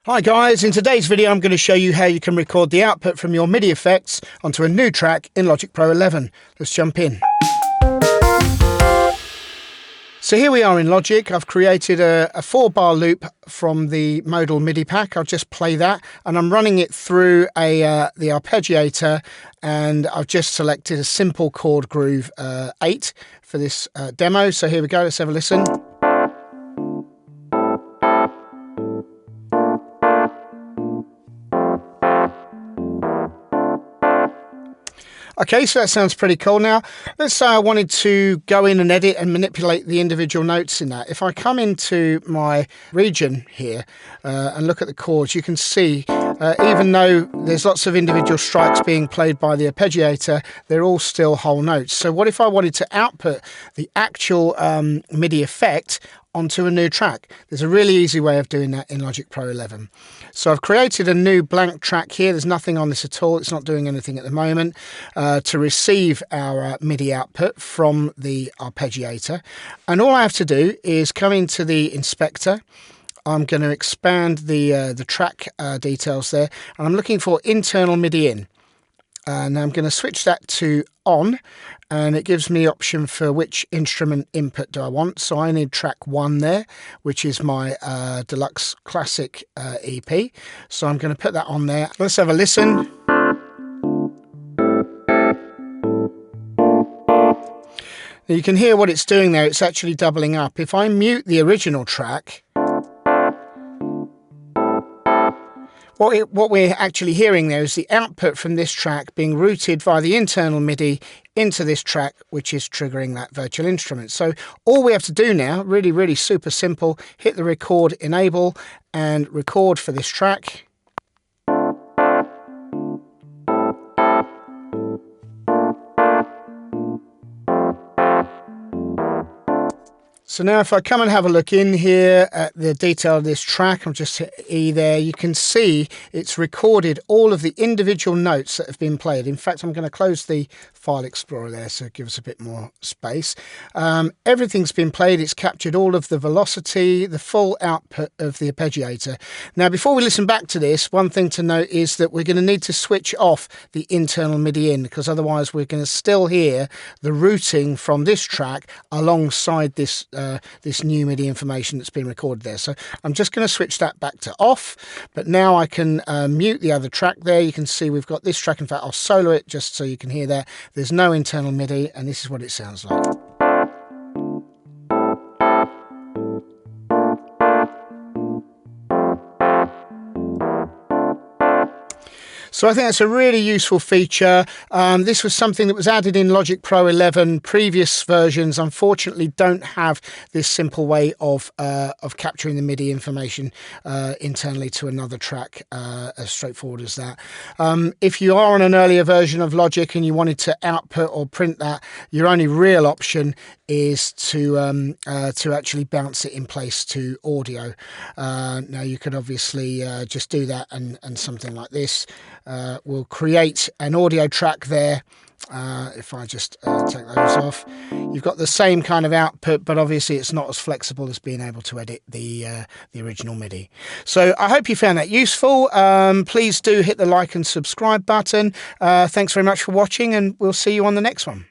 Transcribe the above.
Hi guys, in today's video I'm going to show you how you can record the output from your MIDI effects onto a new track in Logic Pro 11. Let's jump in. So here we are in Logic. I've created a 4-bar loop from the modal MIDI pack. I'll just play that and I'm running it through the Arpeggiator, and I've just selected a simple chord groove 8 for this demo. So here we go, let's have a listen. Okay, so that sounds pretty cool. Now, let's say I wanted to go in and edit and manipulate the individual notes in that. If I come into my region here and look at the chords, you can see even though there's lots of individual strikes being played by the arpeggiator, they're all still whole notes. So what if I wanted to output the actual MIDI effect onto a new track? There's a really easy way of doing that in Logic Pro 11. So I've created a new blank track here. There's nothing on this at all. It's not doing anything at the moment to receive our MIDI output from the arpeggiator. And all I have to do is come into the inspector. I'm going to expand the track details there, and I'm looking for internal MIDI in. And I'm going to switch that to on, and it gives me the option for which instrument input do I want. So I need track 1 there, which is my Deluxe Classic EP. So I'm going to put that on there. Let's have a listen. Now you can hear what it's doing there. It's actually doubling up. If I mute the original track, what we're actually hearing there is the output from this track being routed via the internal MIDI into this track, which is triggering that virtual instrument. So all we have to do now, really super simple, hit the record enable and record for this track. So now if I come and have a look in here at the detail of this track, I'll just hit E there, you can see it's recorded all of the individual notes that have been played. In fact, I'm going to close the file explorer there so it gives a bit more space. Everything's been played. It's captured all of the velocity, the full output of the arpeggiator. Now, before we listen back to this, one thing to note is that we're going to need to switch off the internal MIDI in, because otherwise we're going to still hear the routing from this track alongside this this new MIDI information that's been recorded there. So I'm just going to switch that back to off, but now I can mute the other track there. You can see we've got this track. In fact, I'll solo it just so you can hear that. There's no internal MIDI, and this is what it sounds like. So I think that's a really useful feature. This was something that was added in Logic Pro 11. Previous versions, unfortunately, don't have this simple way of capturing the MIDI information internally to another track, as straightforward as that. If you are on an earlier version of Logic and you wanted to output or print that, your only real option is to actually bounce it in place to audio. Now you could obviously just do that, and something like this will create an audio track there. If I just take those off, you've got the same kind of output, but obviously it's not as flexible as being able to edit the original MIDI. So I hope you found that useful. Please do hit the like and subscribe button. Thanks very much for watching, and we'll see you on the next one.